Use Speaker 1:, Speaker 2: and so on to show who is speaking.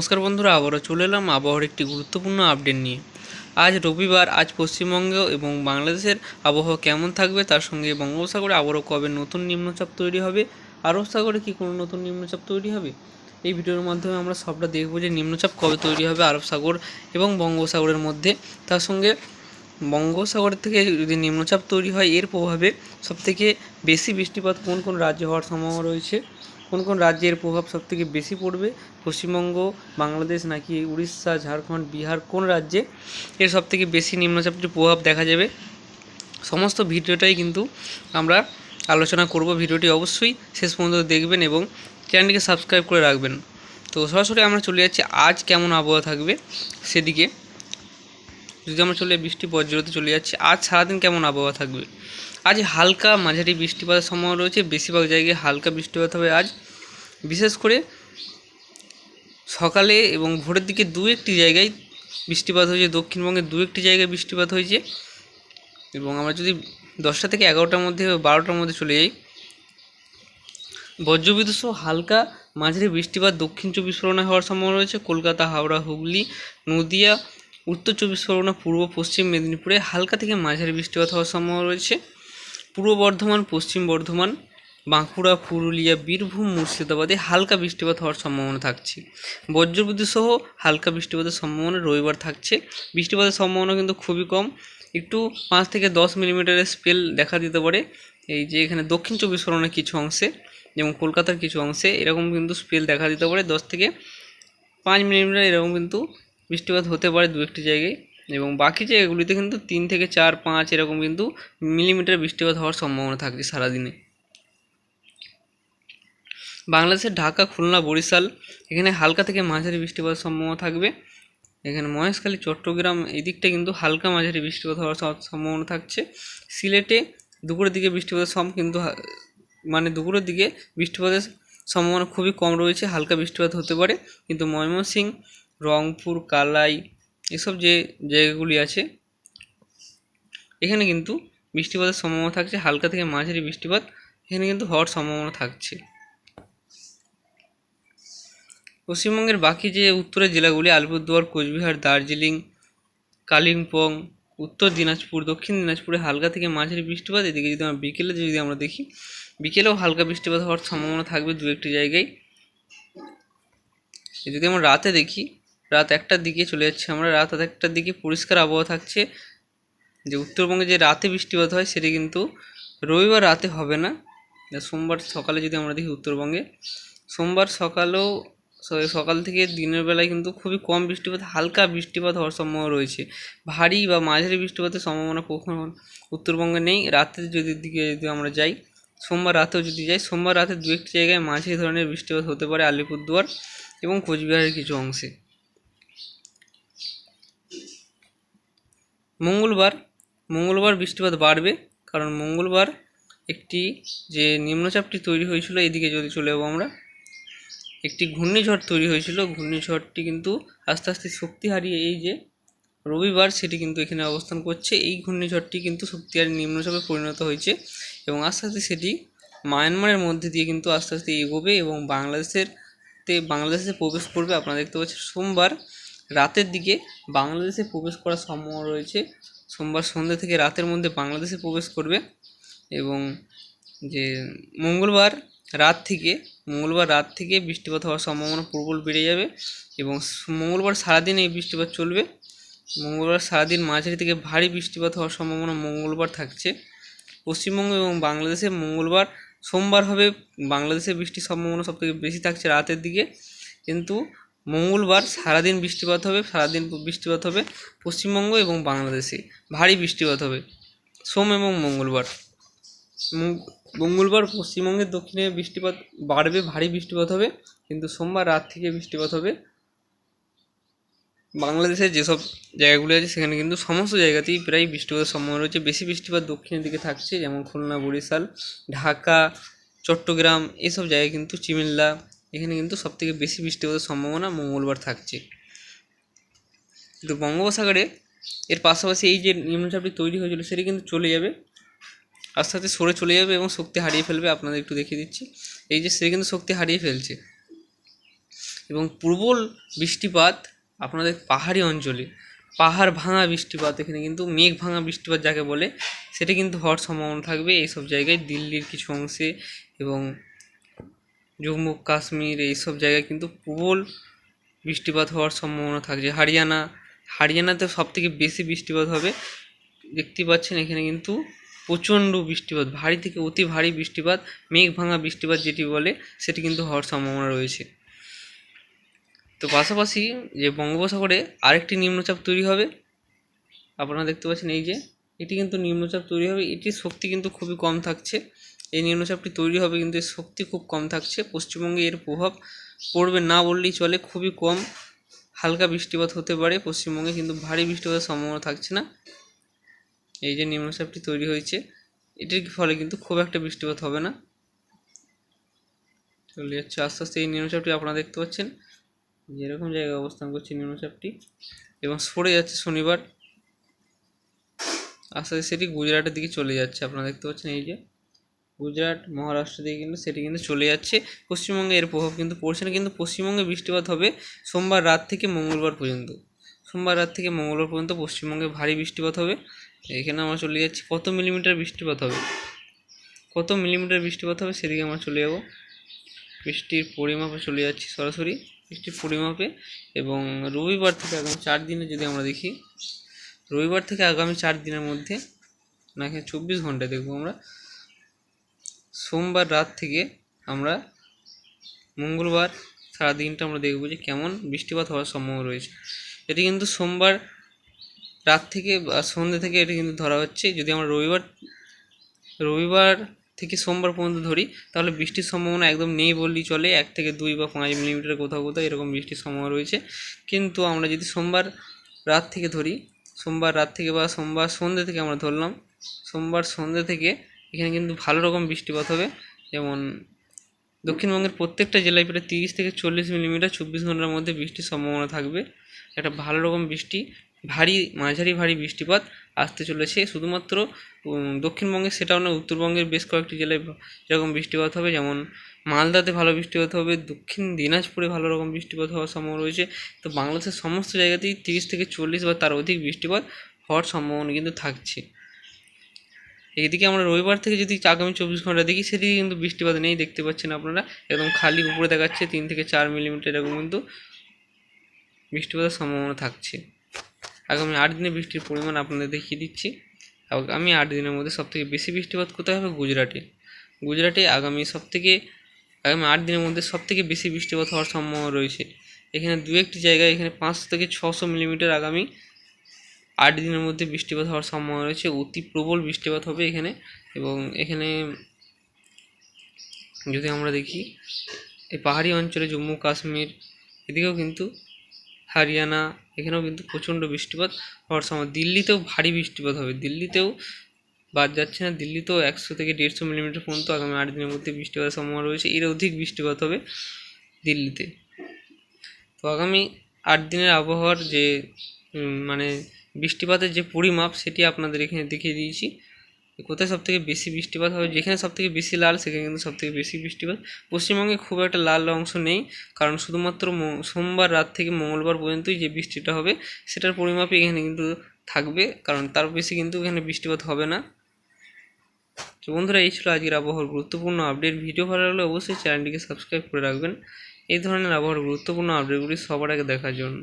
Speaker 1: নমস্কার বন্ধুরা, আবারও চলে এলাম আবহাওয়ার একটি গুরুত্বপূর্ণ আপডেট নিয়ে। আজ রবিবার, আজ পশ্চিমবঙ্গ এবং বাংলাদেশের আবহাওয়া কেমন থাকবে, তার সঙ্গে বঙ্গোপসাগরে আবারও কবে নতুন নিম্নচাপ তৈরি হবে, আরব সাগরে কি কোনো নতুন নিম্নচাপ তৈরি হবে, এই ভিডিওর মাধ্যমে আমরা সবটা দেখব যে নিম্নচাপ কবে তৈরি হবে আরব সাগর এবং বঙ্গোপসাগরের মধ্যে। তার সঙ্গে বঙ্গোপসাগর থেকে যদি নিম্নচাপ তৈরি হয়, এর প্রভাবে সবথেকে বেশি বৃষ্টিপাত কোন কোন রাজ্যে হওয়ার সম্ভাবনা রয়েছে, কোন কোন রাজ্যের প্রভাব সবথেকে বেশি পড়বে, পশ্চিমবঙ্গ, বাংলাদেশ নাকি উড়িষ্যা, ঝাড়খণ্ড, বিহার, কোন রাজ্যে এর সবথেকে বেশি নিম্নচাপটির প্রভাব দেখা যাবে, সমস্ত ভিডিওটাই কিন্তু আমরা আলোচনা করব। ভিডিওটি অবশ্যই শেষ পর্যন্ত দেখবেন এবং চ্যানেলটিকে সাবস্ক্রাইব করে রাখবেন। তো সরাসরি আমরা চলে যাচ্ছি আজ কেমন আবহাওয়া থাকবে সেদিকে। যদি আমরা বৃষ্টি পর্যন্ত চলে যাচ্ছি, আজ সারাদিন কেমন আবহাওয়া থাকবে। আজ হালকা মাঝারি বৃষ্টিপাতের সম্ভাবনা রয়েছে, বেশিরভাগ জায়গায় হালকা বৃষ্টিপাত হবে আজ। বিশেষ করে সকালে এবং ভোরের দিকে দু একটি জায়গায় বৃষ্টিপাত হয়েছে, দক্ষিণবঙ্গের দু একটি জায়গায় বৃষ্টিপাত হয়েছে। এবং আমরা যদি 10টা থেকে 11টার মধ্যে 12টার মধ্যে চলে যাই, বজ্রবিদ্যুৎ সহ হালকা মাঝারি বৃষ্টিপাত দক্ষিণ 24 পরগনায় হওয়ার সম্ভাবনা রয়েছে। কলকাতা, হাওড়া, হুগলি, নদিয়া, উত্তর 24 পরগনা, পূর্ব পশ্চিম মেদিনীপুরে হালকা থেকে মাঝারি বৃষ্টিপাত হওয়ার সম্ভাবনা রয়েছে। পূর্ব বর্ধমান, পশ্চিম বর্ধমান, বাঁকুড়া, পুরুলিয়া, বীরভূম, মুর্শিদাবাদে হালকা বৃষ্টিপাত হওয়ার সম্ভাবনা থাকছে। বজ্রবিদ্যুৎ সহ হালকা বৃষ্টিপাতের সম্ভাবনা রবিবার থাকছে। বৃষ্টিপাতের সম্ভাবনা কিন্তু খুবই কম, একটু 5 থেকে 10 মিলিমিটারের স্পেল দেখা দিতে পারে। এই যে এখানে দক্ষিণ 24 পরগনার কিছু অংশে এবং কলকাতার কিছু অংশে এরকম কিন্তু স্পেল দেখা দিতে পারে, 10 থেকে 5 মিলিমিটার এরকম কিন্তু বৃষ্টিপাত হতে পারে দু একটি জায়গায়। এবং বাকি জায়গাগুলিতে কিন্তু 3 থেকে 4, 5 এরকম কিন্তু মিলিমিটার বৃষ্টিপাত হওয়ার সম্ভাবনা থাকছে সারাদিনে। বাংলাদেশের ঢাকা, খুলনা, বরিশাল এখানে হালকা থেকে মাঝারি বৃষ্টিপাতের সম্ভাবনা থাকবে। এখানে মহেশখালী, চট্টগ্রাম এই দিকটা কিন্তু হালকা মাঝারি বৃষ্টিপাত হওয়ার সম্ভাবনা থাকছে। সিলেটে দুপুরের দিকে বৃষ্টিপাতের কিন্তু মানে দুপুরের দিকে বৃষ্টিপাতের সম্ভাবনা খুবই কম রয়েছে, হালকা বৃষ্টিপাত হতে পারে। কিন্তু ময়মনসিংহ, রংপুর, কালাই এসব যে জায়গাগুলি আছে এখানে কিন্তু বৃষ্টিপাতের সম্ভাবনা থাকছে, হালকা থেকে মাঝারি বৃষ্টিপাত এখানে কিন্তু হওয়ার সম্ভাবনা থাকছে। পশ্চিমবঙ্গের বাকি যে উত্তরের জেলাগুলি আলিপুরদুয়ার, কোচবিহার, দার্জিলিং, কালিম্পং, উত্তর দিনাজপুর, দক্ষিণ দিনাজপুরে হালকা থেকে মাঝারি বৃষ্টিপাত। এদিকে যদি আমরা যদি আমরা দেখি, বিকেলেও হালকা বৃষ্টিপাত হওয়ার সম্ভাবনা থাকবে দু একটি জায়গায়। যদি আমরা রাতে দেখি, রাত 1টার দিকে চলে যাচ্ছে, আমরা রাত 1টার দিকে পরিষ্কার আবহাওয়া থাকছে। যে উত্তরবঙ্গে যে রাতে বৃষ্টিপাত হয় সেটি কিন্তু রবিবার রাতে হবে না। সোমবার সকালে যদি আমরা দেখি উত্তরবঙ্গে, সোমবার সকালেও সকাল থেকে দিনের বেলায় কিন্তু খুবই কম বৃষ্টিপাত, হালকা বৃষ্টিপাত হওয়ার সম্ভাবনা রয়েছে। ভারী বা মাঝারি বৃষ্টিপাতের সম্ভাবনা কখনো উত্তরবঙ্গে নেই। রাতের দিকে যদি আমরা যাই, সোমবার রাতেও যদি যাই, সোমবার রাতে দু একটি জায়গায় মাঝারি ধরনের বৃষ্টিপাত হতে পারে আলিপুরদুয়ার এবং কোচবিহারের কিছু অংশে। মঙ্গলবার বৃষ্টিপাত বাড়বে, কারণ মঙ্গলবার একটি যে নিম্নচাপটি তৈরি হয়েছিল, এদিকে যদি চলে যাবো আমরা, একটি ঘূর্ণিঝড় তৈরি হয়েছিল, ঘূর্ণিঝড়টি কিন্তু আস্তে আস্তে শক্তি হারিয়ে এই যে রবিবার সেটি কিন্তু এখানে অবস্থান করছে। এই ঘূর্ণিঝড়টি কিন্তু শক্তিশালী নিম্নচাপে পরিণত হয়েছে এবং আস্তে আস্তে সেটি মায়ানমারের মধ্যে দিয়ে কিন্তু আস্তে আস্তে এগোবে এবং বাংলাদেশে প্রবেশ করবে। আপনারা দেখতে পাচ্ছেন সোমবার রাতের দিকে বাংলাদেশে প্রবেশ করার সম্ভাবনা রয়েছে। সোমবার সন্ধ্যা থেকে রাতের মধ্যে বাংলাদেশে প্রবেশ করবে এবং যে মঙ্গলবার রাত থেকে বৃষ্টিপাত হওয়ার সম্ভাবনা প্রবল বেড়ে যাবে এবং মঙ্গলবার সারাদিন এই বৃষ্টিপাত চলবে। মঙ্গলবার সারাদিন মাঝারি থেকে ভারী বৃষ্টিপাত হওয়ার সম্ভাবনা মঙ্গলবার থাকছে। পশ্চিমবঙ্গ এবং বাংলাদেশে সোমবার হবে বাংলাদেশে বৃষ্টির সম্ভাবনা সবথেকে বেশি থাকছে রাতের দিকে, কিন্তু মঙ্গলবার সারাদিন বৃষ্টিপাত হবে পশ্চিমবঙ্গ এবং বাংলাদেশে ভারী বৃষ্টিপাত হবে সোম এবং মঙ্গলবার পশ্চিমবঙ্গের দক্ষিণে বৃষ্টিপাত বাড়বে, ভারী বৃষ্টিপাত হবে, কিন্তু সোমবার রাত থেকে বৃষ্টিপাত হবে বাংলাদেশের যেসব জায়গাগুলি আছে সেখানে কিন্তু সমস্ত জায়গাতেই প্রায় বৃষ্টিপাতের সম্ভাবনা রয়েছে। বেশি বৃষ্টিপাত দক্ষিণের দিকে থাকছে, যেমন খুলনা, বরিশাল, ঢাকা, চট্টগ্রাম এসব জায়গায় কিন্তু চিমিল্লা এখানে কিন্তু সবথেকে বেশি বৃষ্টিপাতের সম্ভাবনা মঙ্গলবার থাকছে। কিন্তু বঙ্গোপসাগরে এর পাশাপাশি এই যে নিম্নচাপটি তৈরি হয়েছিল সেটি কিন্তু চলে যাবে, আস্তে আস্তে সরে চলে যাবে এবং শক্তি হারিয়ে ফেলবে। আপনাদের একটু দেখিয়ে দিচ্ছি, এই যে সে কিন্তু শক্তি হারিয়ে ফেলছে এবং প্রবল বৃষ্টিপাত আপনাদের পাহাড়ি অঞ্চলে, পাহাড় ভাঙা বৃষ্টিপাত, এখানে কিন্তু মেঘ ভাঙা বৃষ্টিপাত যাকে বলে, সেটা কিন্তু হওয়ার সম্ভাবনা থাকবে এইসব জায়গায়, দিল্লির কিছু অংশে এবং জম্মু কাশ্মীর এইসব জায়গায় কিন্তু প্রবল বৃষ্টিপাত হওয়ার সম্ভাবনা থাকছে। হরিয়ানাতে সবথেকে বেশি বৃষ্টিপাত হবে। দেখতে পাচ্ছেন এখানে কিন্তু প্রচণ্ড বৃষ্টিপাত, ভারী থেকে অতি ভারী বৃষ্টিপাত, মেঘ ভাঙা বৃষ্টিপাত যেটি বলে, সেটি কিন্তু হওয়ার সম্ভাবনা রয়েছে। তো পাশাপাশি যে বঙ্গোপসাগরে আরেকটি নিম্নচাপ তৈরি হবে, আপনারা দেখতে পাচ্ছেন এই যে এটি কিন্তু নিম্নচাপ তৈরি হবে, এটির শক্তি কিন্তু খুবই কম থাকছে। এই নিম্নচাপটি তৈরি হবে কিন্তু এর শক্তি খুব কম থাকছে। পশ্চিমবঙ্গে এর প্রভাব পড়বে না বললেই চলে, খুবই কম, হালকা বৃষ্টিপাত হতে পারে পশ্চিমবঙ্গে, কিন্তু ভারী বৃষ্টিপাতের সম্ভাবনা থাকছে না। এই যে নিম্নচাপটি তৈরি হয়েছে, এটির ফলে কিন্তু খুব একটা বৃষ্টিপাত হবে না। চলে যাচ্ছে আস্তে আস্তে এই নিম্নচাপটি, আপনারা দেখতে পাচ্ছেন যেরকম জায়গায় অবস্থান করছে নিম্নচাপটি, এবং সরে যাচ্ছে শনিবার আস্তে আস্তে, সেটি গুজরাটের দিকে চলে যাচ্ছে। আপনারা দেখতে পাচ্ছেন এই যে গুজরাট, মহারাষ্ট্র দিকে কিন্তু সেটি কিন্তু চলে যাচ্ছে। পশ্চিমবঙ্গে এর প্রভাব কিন্তু পড়ছে না, কিন্তু পশ্চিমবঙ্গে বৃষ্টিপাত হবে সোমবার রাত থেকে মঙ্গলবার পর্যন্ত। সোমবার রাত থেকে মঙ্গলবার পর্যন্ত পশ্চিমবঙ্গে ভারী বৃষ্টিপাত হবে। এখানে আমরা চলে যাচ্ছি কত মিলিমিটার বৃষ্টিপাত হবে, কত মিলিমিটার বৃষ্টিপাত হবে সেদিকে আমরা চলে যাব। বৃষ্টির পরিমাপে চলে যাচ্ছি সরাসরি বৃষ্টির পরিমাপে। এবং রবিবার থেকে আগামী 4 দিনে যদি আমরা দেখি, রবিবার থেকে আগামী 4 দিনের মধ্যে, না এখানে 24 ঘন্টায় দেখবো আমরা, সোমবার রাত থেকে আমরা মঙ্গলবার সারা দিনটা আমরা দেখব যে কেমন বৃষ্টিপাত হওয়ার সম্ভাবনা রয়েছে। এটি কিন্তু সোমবার রাত থেকে বা সন্ধ্যে থেকে এটি কিন্তু ধরা হচ্ছে। যদি আমরা রবিবার থেকে সোমবার পর্যন্ত ধরি, তাহলে বৃষ্টির সম্ভাবনা একদম নেই বললেই চলে। 1 থেকে 2 বা 5 মিলিমিটার কোথাও কোথাও এরকম বৃষ্টির সম্ভাবনা রয়েছে। কিন্তু আমরা যদি সোমবার রাত থেকে ধরি, সোমবার রাত থেকে বা সোমবার সন্ধ্যে থেকে আমরা ধরলাম, সোমবার সন্ধ্যে থেকে এখানে কিন্তু ভালো রকম বৃষ্টিপাত হবে। যেমন দক্ষিণবঙ্গের প্রত্যেকটা জেলায় প্রায় 30 থেকে 40 মিলিমিটার 24 ঘন্টার মধ্যে বৃষ্টির সম্ভাবনা থাকবে। একটা ভালো রকম বৃষ্টি, ভারী মাঝারি ভারী বৃষ্টিপাত আসতে চলেছে। শুধুমাত্র দক্ষিণবঙ্গে সেটাও না, উত্তরবঙ্গের বেশ কয়েকটি জেলায় এরকম বৃষ্টিপাত হবে। যেমন মালদাতে ভালো বৃষ্টিপাত হবে, দক্ষিণ দিনাজপুরে ভালো রকম বৃষ্টিপাত হওয়ার সম্ভাবনা রয়েছে। তো বাংলাদেশের সমস্ত জায়গাতেই 30 থেকে 40 বা তার অধিক বৃষ্টিপাত হওয়ার সম্ভাবনা কিন্তু থাকছে। এদিকে আমরা রবিবার থেকে যদি আগামী 24 ঘন্টা দেখি, সেদিকে কিন্তু বৃষ্টিপাত নেই, দেখতে পাচ্ছেন আপনারা, একদম খালি উপরে দেখাচ্ছে 3 থেকে 4 মিলিমিটার এরকম কিন্তু বৃষ্টিপাতের সম্ভাবনা থাকছে। আগামী 8 দিনে বৃষ্টির পরিমাণ আপনাদের দেখিয়ে দিচ্ছি। আগামী 8 দিনের মধ্যে সবথেকে বেশি বৃষ্টিপাত কোথায় হবে? গুজরাটে আগামী 8 দিনের মধ্যে সবথেকে বেশি বৃষ্টিপাত হওয়ার সম্ভাবনা রয়েছে। এখানে 2-1টি জায়গায় এখানে 500 থেকে 600 মিলিমিটার আগামী 8 দিনের মধ্যে বৃষ্টিপাত হওয়ার সম্ভাবনা রয়েছে। অতি প্রবল বৃষ্টিপাত হবে এখানে। এবং এখানে যদি আমরা দেখি, এই পাহাড়ি অঞ্চলে জম্মু কাশ্মীর এদিকেও কিন্তু, হরিয়ানা এখানেও কিন্তু প্রচণ্ড বৃষ্টিপাত হওয়ার সময়, দিল্লিতেও ভারী বৃষ্টিপাত হবে, দিল্লিতেও বাদ যাচ্ছে না, দিল্লিতেও 100 থেকে 150 মিলিমিটার পর্যন্ত আগামী 8 দিনের মধ্যে বৃষ্টিপাতের সম্ভাবনা রয়েছে। এর অধিক বৃষ্টিপাত হবে দিল্লিতে। তো আগামী 8 দিনের আবহাওয়ার যে মানে বৃষ্টিপাতের যে পরিমাপ, সেটি আপনাদের এখানে দেখিয়ে দিয়েছি। কোথায় সবথেকে বেশি বৃষ্টিপাত হবে, যেখানে সবথেকে বেশি লাল সেখানে কিন্তু সবথেকে বেশি বৃষ্টিপাত। পশ্চিমবঙ্গে খুব একটা লাল অংশ নেই, কারণ শুধুমাত্র সোমবার রাত থেকে মঙ্গলবার পর্যন্তই যে বৃষ্টিটা হবে সেটার পরিমাপই এখানে কিন্তু থাকবে, কারণ তার বেশি কিন্তু এখানে বৃষ্টিপাত হবে না। তো বন্ধুরা, এই ছিল আজকের আবহাওয়ার গুরুত্বপূর্ণ আপডেট। ভিডিও ভালো লাগলে অবশ্যই চ্যানেলটিকে সাবস্ক্রাইব করে রাখবেন এই ধরনের আবহাওয়ার গুরুত্বপূর্ণ আপডেটগুলি সবার আগে দেখার জন্য।